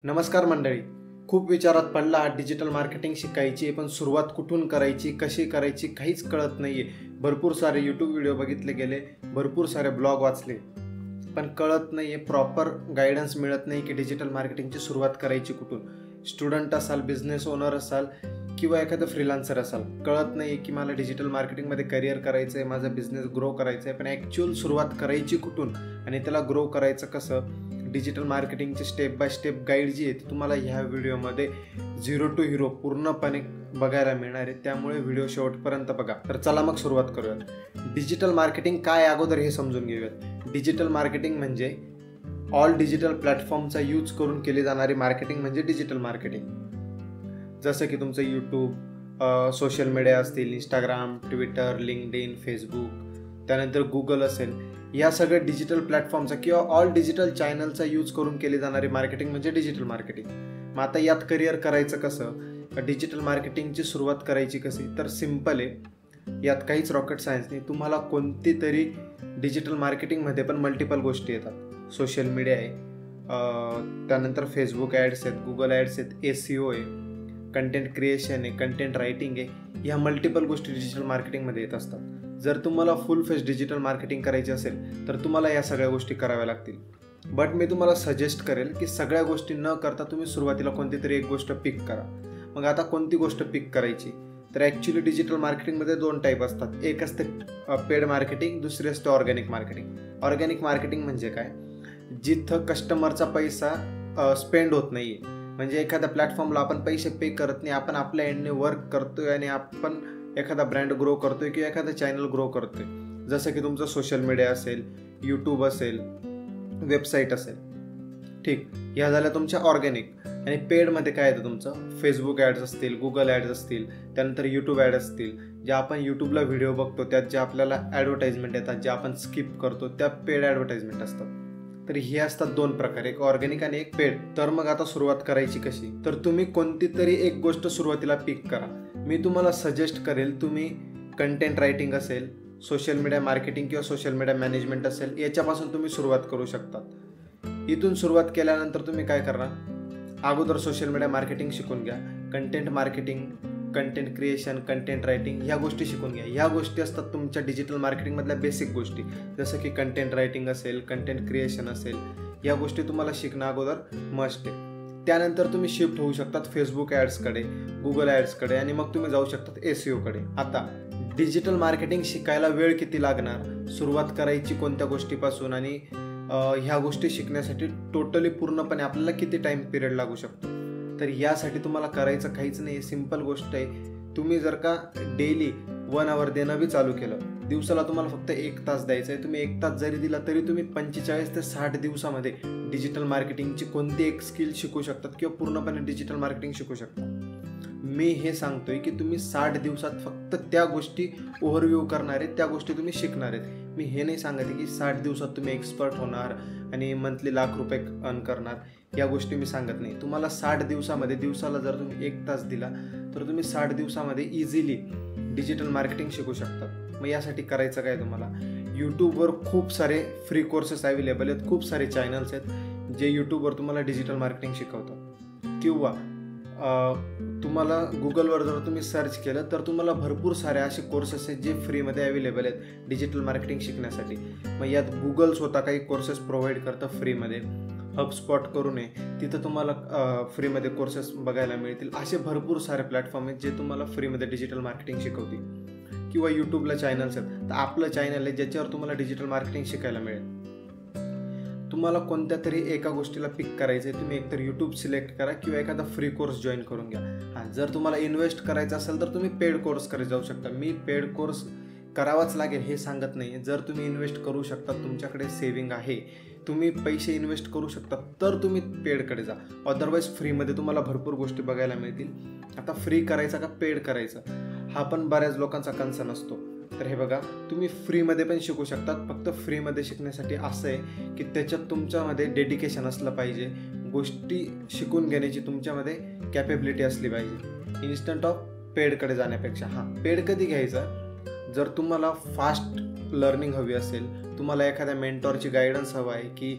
नमस्कार मंडळी. खूप विचारात पडला डिजिटल मार्केटिंग शिकायची पण सुरुवात कुठून करायची, कशी करायची काहीच कळत नाहीये. भरपूर सारे यूट्यूब व्हिडिओ बघितले गेले, भरपूर सारे ब्लॉग वाचले, पण कळत नाहीये, प्रॉपर गायडन्स मिळत नाही की डिजिटल मार्केटिंगची सुरुवात करायची कुठून. स्टुडंट असाल, बिझनेस ओनर असाल किंवा एखादं फ्रीलान्सर असाल, कळत नाही की मला डिजिटल मार्केटिंगमध्ये करिअर करायचं आहे, माझा बिझनेस ग्रो करायचा आहे, पण ॲक्च्युअल सुरुवात करायची कुठून आणि त्याला ग्रो करायचं कसं. डिजिटल मार्केटिंगची स्टेप बाय स्टेप गाईड जी आहे ती तुम्हाला ह्या व्हिडिओमध्ये 0 to hero पूर्णपणे बघायला मिळणार आहे, त्यामुळे व्हिडिओ शेवटपर्यंत बघा. तर चला मग सुरुवात करूयात. डिजिटल मार्केटिंग काय अगोदर हे समजून घेऊयात. डिजिटल मार्केटिंग म्हणजे ऑल डिजिटल प्लॅटफॉर्मचा यूज करून केली जाणारी मार्केटिंग म्हणजे डिजिटल मार्केटिंग. जसं की तुमचं यूट्यूब, सोशल मीडिया असतील, इंस्टाग्राम, ट्विटर, लिंक्डइन, फेसबुक, त्यानंतर गुगल असेल, या सगळ्या डिजिटल प्लॅटफॉर्मचा किंवा ऑल डिजिटल चॅनलचा यूज करून केली जाणारी मार्केटिंग म्हणजे डिजिटल मार्केटिंग. मग आता यात करिअर करायचं कसं, डिजिटल मार्केटिंगची सुरुवात करायची कशी, तर सिम्पल आहे. यात काहीच रॉकेट सायन्स नाही. तुम्हाला कोणती तरी डिजिटल मार्केटिंगमध्ये पण मल्टिपल गोष्टी येतात. सोशल मीडिया आहे, त्यानंतर फेसबुक ॲड्स आहेत, गुगल ॲड्स आहेत, SEO आहे, कंटेंट क्रिएशन आहे, कंटेंट रायटिंग आहे. ह्या मल्टिपल गोष्टी डिजिटल मार्केटिंगमध्ये येत असतात. जर तुम्हाला फुल फेस डिजिटल मार्केटिंग करायची असेल तर तुम्हाला या सगळ्या गोष्टी कराव्या लागतील. बट मी तुम्हाला सजेस्ट करेल की सगळ्या गोष्टी न करता तुम्ही सुरुवातीला कोणती तरी एक गोष्ट पिक करा. मग आता कोणती गोष्ट पिक करायची, तर ॲक्च्युली डिजिटल मार्केटिंगमध्ये 2 टाईप असतात. एक असते पेड मार्केटिंग, दुसरी असते ऑर्गॅनिक मार्केटिंग. ऑर्गॅनिक मार्केटिंग म्हणजे काय, जिथं कस्टमरचा पैसा स्पेंड होत नाही आहे. म्हणजे एखाद्या प्लॅटफॉर्मला आपण पैसे पे करत नाही, आपण आपल्या एंडने वर्क करतोय आणि आपण एखादा ब्रँड ग्रो करतोय किंवा एखादा चॅनल ग्रो करतोय. जसं की तुमचं सोशल मीडिया असेल, यूट्यूब असेल, वेबसाईट असेल. ठीक, ह्या झाल्या तुमच्या ऑर्गॅनिक. आणि पेडमध्ये काय येतं तुमचं, फेसबुक ॲड्स असतील, गुगल ॲड्स असतील, त्यानंतर यूट्यूब ॲड असतील. ज्या आपण यूट्यूबला व्हिडिओ बघतो त्यात ज्या आपल्याला ॲडव्हर्टाइजमेंट येतात, ज्या आपण स्किप करतो त्या पेड ॲडव्हर्टाइजमेंट असतात. तर हे असतात 2 प्रकार, एक ऑर्गॅनिक आणि एक पेड. तर मग आता सुरुवात करायची कशी, तर तुम्ही कोणती तरी एक गोष्ट सुरुवातीला पिक करा. मी तुम्हाला सजेस्ट करेल तुम्ही कंटेंट रायटिंग असेल, सोशल मीडिया मार्केटिंग किंवा सोशल मीडिया मॅनेजमेंट असेल, याच्यापासून तुम्ही सुरुवात करू शकतात. इथून सुरुवात केल्यानंतर तुम्ही काय करणार, अगोदर सोशल मीडिया मार्केटिंग शिकून घ्या, content marketing, content creation, content writing ह्या गोष्टी शिकून घ्या. ह्या गोष्टी असतात तुमच्या डिजिटल मार्केटिंगमधल्या बेसिक गोष्टी. जसं की कंटेंट रायटिंग असेल, कंटेंट क्रिएशन असेल, या गोष्टी तुम्हाला शिकणं अगोदर मस्ट आहे. त्यानंतर तुम्ही शिफ्ट होऊ शकतात फेसबुक ॲड्सकडे, गुगल ॲड्सकडे आणि मग तुम्ही जाऊ शकतात SEOकडे. आता डिजिटल मार्केटिंग शिकायला वेळ किती लागणार, सुरुवात करायची कोणत्या गोष्टीपासून आणि ह्या गोष्टी शिकण्यासाठी टोटली पूर्णपणे आपल्याला किती टाईम पिरियड लागू शकतो. तर यासाठी तुम्हाला करायचं काहीच नाही, सिम्पल गोष्ट आहे. तुम्ही जर का डेली 1 hour देणं बी चालू केलं, दिवसाला तुम्हाला फक्त 1 तास द्यायचा आहे. तुम्ही 1 तास जरी दिला तरी तुम्ही 45 ते 60 दिवसामध्ये डिजिटल मार्केटिंगची कोणती एक स्किल शिकू शकतात किंवा पूर्णपणे डिजिटल मार्केटिंग शिकू शकता. मी हे सांगतोय की तुम्ही 60 दिवसात फक्त त्या गोष्टी ओव्हरव्ह्यू करणार आहेत, त्या गोष्टी तुम्ही शिकणार आहेत. मी हे नाही सांगत आहे की 60 दिवसात तुम्ही एक्सपर्ट होणार आणि मंथली लाख रुपये अर्न करणार, या गोष्टी मी सांगत नाही. तुम्हाला 60 दिवसामध्ये, दिवसाला जर तुम्ही 1 तास दिला तर तुम्ही 60 दिवसामध्ये इझिली डिजिटल मार्केटिंग शिकू शकतात. मग यासाठी करायचं काय, तुम्हाला यूट्यूबवर खूप सारे फ्री कोर्सेस अवेलेबल आहेत, खूप सारे चॅनल्स आहेत जे यूट्यूबवर तुम्हाला डिजिटल मार्केटिंग शिकवतात. किंवा तुम्हाला गुगलवर जर तुम्ही सर्च केलं तर तुम्हाला भरपूर सारे असे कोर्सेस आहेत जे फ्रीमध्ये अवेलेबल आहेत डिजिटल मार्केटिंग शिकण्यासाठी. मग यात गुगल स्वतः काही कोर्सेस प्रोव्हाइड करतं फ्रीमध्ये. HubSpot करून आहे, तिथं तुम्हाला फ्रीमध्ये कोर्सेस बघायला मिळतील. असे भरपूर सारे प्लॅटफॉर्म आहेत जे तुम्हाला फ्रीमध्ये डिजिटल मार्केटिंग शिकवतील. किंवा यूट्यूबला चॅनल्स आहेत, तर आपलं चॅनल आहे ज्याच्यावर तुम्हाला डिजिटल मार्केटिंग शिकायला मिळेल. तुम्हाला कोणत्या तरी एका गोष्टीला पिक करायचं आहे, तुम्ही एकतर यूट्यूब सिलेक्ट करा किंवा एखादा फ्री कोर्स जॉईन करून घ्या. जर तुम्हाला इन्व्हेस्ट करायचं असेल तर तुम्ही पेड कोर्सकडे जाऊ शकता. मी पेड कोर्स करावाच लागेल हे सांगत नाही. जर तुम्ही इन्व्हेस्ट करू शकता, तुमच्याकडे सेव्हिंग आहे, तुम्ही पैसे इन्व्हेस्ट करू शकता, तर तुम्ही पेडकडे जा. अदरवाईज फ्रीमध्ये तुम्हाला भरपूर गोष्टी बघायला मिळतील. आता फ्री करायचा का पेड करायचा, हा पण बऱ्याच लोकांचा कन्सर्न असतो. तर हे बघा, तुम्ही फ्रीमध्ये पण शिकू शकतात. फक्त फ्रीमध्ये शिकण्यासाठी असं आहे की त्याच्यात तुमच्यामध्ये डेडिकेशन असलं पाहिजे, गोष्टी शिकून घेण्याची तुमच्यामध्ये कॅपेबिलिटी असली पाहिजे, इन्स्टंट ऑफ पेडकडे जाण्यापेक्षा. पेड कधी घ्यायचा, जर तुम्हाला फास्ट लर्निंग हवी असेल, तुम्हाला एखाद्या मेंटॉरची गायडन्स हवा आहे की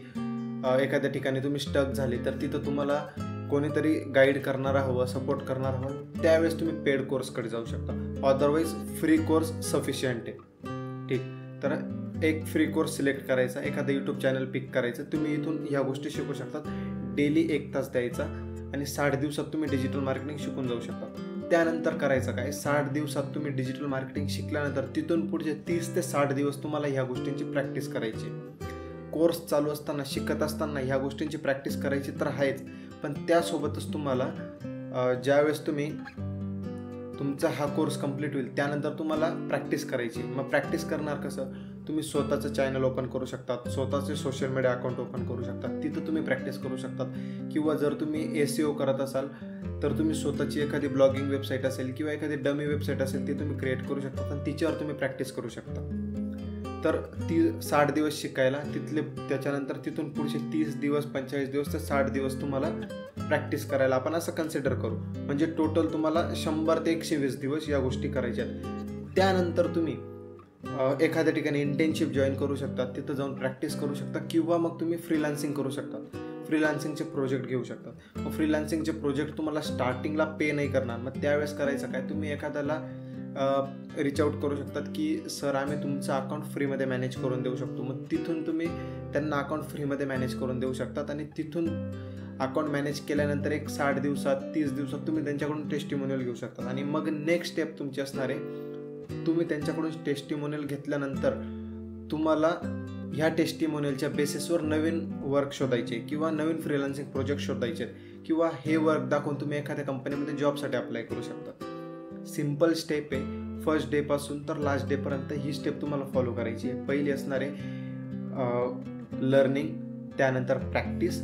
एखाद्या ठिकाणी तुम्ही स्टक झाले तर तिथं तुम्हाला कोणीतरी गाईड करणारा हवं, सपोर्ट करणारा हवं, त्यावेळेस तुम्ही पेड कोर्सकडे जाऊ शकता. अदरवाईज फ्री कोर्स सफिशियंट आहे. ठीक, तर एक फ्री कोर्स सिलेक्ट करायचा, एखादं यूट्यूब चॅनल पिक करायचं, तुम्ही इथून ह्या गोष्टी शिकू शकतात. डेली 1 तास द्यायचा आणि 60 दिवसात तुम्ही डिजिटल मार्केटिंग शिकून जाऊ शकता. त्यानंतर करायचं काय, 60 दिवसात तुम्ही डिजिटल मार्केटिंग शिकल्यानंतर तिथून पुढचे 30 ते 60 दिवस तुम्हाला ह्या गोष्टींची प्रॅक्टिस करायची. कोर्स चालू असताना, शिकत असताना ह्या गोष्टींची प्रॅक्टिस करायची तर आहेच, पण त्यासोबतच तुम्हाला ज्यावेळेस तुमचा हा कोर्स कंप्लीट होईल त्यानंतर तुम्हाला प्रॅक्टिस करायची. मग प्रॅक्टिस करणार कसं, तुम्ही स्वतःचं चॅनल ओपन करू शकतात, स्वतःचे सोशल मीडिया अकाउंट ओपन करू शकतात, तिथं तुम्ही प्रॅक्टिस करू शकतात. किंवा जर तुम्ही SEO करत असाल तर तुम्ही स्वतःची एखादी ब्लॉगिंग वेबसाईट असेल किंवा एखादी डमी वेबसाईट असेल ती तुम्ही क्रिएट करू शकता आणि तिच्यावर तुम्ही प्रॅक्टिस करू शकता. तर ती 60 दिवस शिकायला, त्याच्यानंतर तिथून पुढचे 30 दिवस, 45 दिवस ते 60 दिवस तुम्हाला प्रॅक्टिस करायला आपण असं कन्सिडर करू. म्हणजे टोटल तुम्हाला 100 ते 120 दिवस या गोष्टी करायच्या आहेत. त्यानंतर तुम्ही एखाद्या ठिकाणी इंटर्नशिप जॉईन करू शकता, तिथं जाऊन प्रॅक्टिस करू शकता किंवा मग तुम्ही फ्रीलान्सिंग करू शकता, फ्रीलान्सिंगचे प्रोजेक्ट घेऊ शकतात. मग फ्रीलान्सिंगचे प्रोजेक्ट तुम्हाला स्टार्टिंगला पे नाही करणार, मग त्यावेळेस करायचं काय, तुम्ही एखाद्याला रीच आउट करू शकतात की सर आम्ही तुमचं अकाउंट फ्रीमध्ये मॅनेज करून देऊ शकतो. मग तिथून तुम्ही त्यांना अकाउंट फ्रीमध्ये मॅनेज करून देऊ शकतात आणि तिथून अकाउंट मॅनेज केल्यानंतर एक 60 दिवसात 30 दिवसात तुम्ही त्यांच्याकडून टेस्टिमोनियल घेऊ शकतात. आणि मग नेक्स्ट स्टेप तुमची असणार आहे, तुम्ही त्यांच्याकडून टेस्टिमोनियल घेतल्यानंतर तुम्हाला ह्या टेस्टिमोनियलच्या बेसिसवर नवीन वर्क शोधायचे किंवा नवीन फ्रीलान्सिंग प्रोजेक्ट शोधायचे किंवा हे वर्क दाखवून तुम्ही एखाद्या कंपनीमध्ये जॉबसाठी अप्लाय करू शकता. सिम्पल स्टेप आहे. फर्स्ट डे पासून तर लास्ट डे पर्यंत ही स्टेप तुम्हाला फॉलो करायची आहे. पहिली असणार आहे लर्निंग, त्यानंतर प्रॅक्टिस,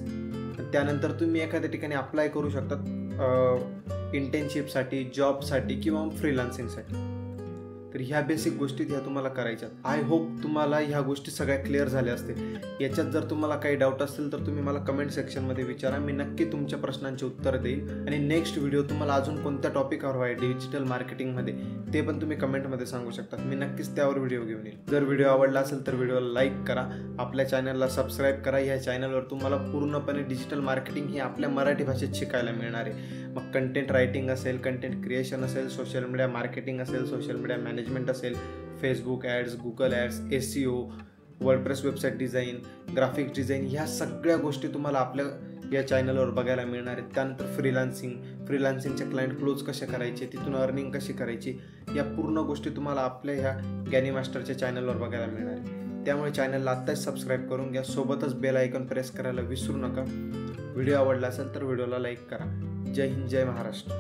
त्यानंतर तुम्ही एखाद्या ठिकाणी अप्लाय करू शकतात इंटर्नशिपसाठी, जॉबसाठी किंवा फ्रीलान्सिंगसाठी. तर ह्या बेसिक गोष्टी ह्या तुम्हाला करायच्यात. आय होप तुम्हाला ह्या गोष्टी सगळ्या क्लिअर झाल्या असतील. याच्यात जर तुम्हाला काही डाऊट असतील तर तुम्ही मला कमेंट सेक्शनमध्ये विचारा, मी नक्की तुमच्या प्रश्नांची उत्तरं देईल. आणि नेक्स्ट व्हिडिओ तुम्हाला अजून कोणत्या टॉपिकवर हवा आहे डिजिटल मार्केटिंगमध्ये ते पण तुम्ही कमेंटमध्ये सांगू शकता, मी नक्कीच त्यावर व्हिडिओ घेऊन येईल. जर व्हिडिओ आवडला असेल तर व्हिडिओला लाईक करा, आपल्या चॅनलला सबस्क्राईब करा. ह्या चॅनलवर तुम्हाला पूर्णपणे डिजिटल मार्केटिंग ही आपल्या मराठी भाषेत शिकायला मिळणार आहे. मग कंटेंट रायटिंग असेल, कंटेंट क्रिएशन असेल, सोशल मीडिया मार्केटिंग असेल, सोशल मीडिया मॅनेजमेंट असेल, Facebook ads, Google ads, SEO, WordPress website design, graphics design, ह्या सगळ्या गोष्टी तुम्हाला आपल्या या चॅनलवर बघायला मिळणार आहेत. त्यानंतर फ्रीलान्सिंगचे क्लायंट क्लोज कसे करायचे, तिथून अर्निंग कशी करायची, या पूर्ण गोष्टी तुम्हाला आपल्या ह्या ज्ञानी मास्टरच्या चॅनलवर बघायला मिळणार आहे. त्यामुळे चॅनलला आत्ताच सबस्क्राईब करून घ्या, सोबतच बेल आयकॉन प्रेस करायला विसरू नका. व्हिडिओ आवडला असेल तर व्हिडिओला लाईक करा. जय हिंद, जय महाराष्ट्र.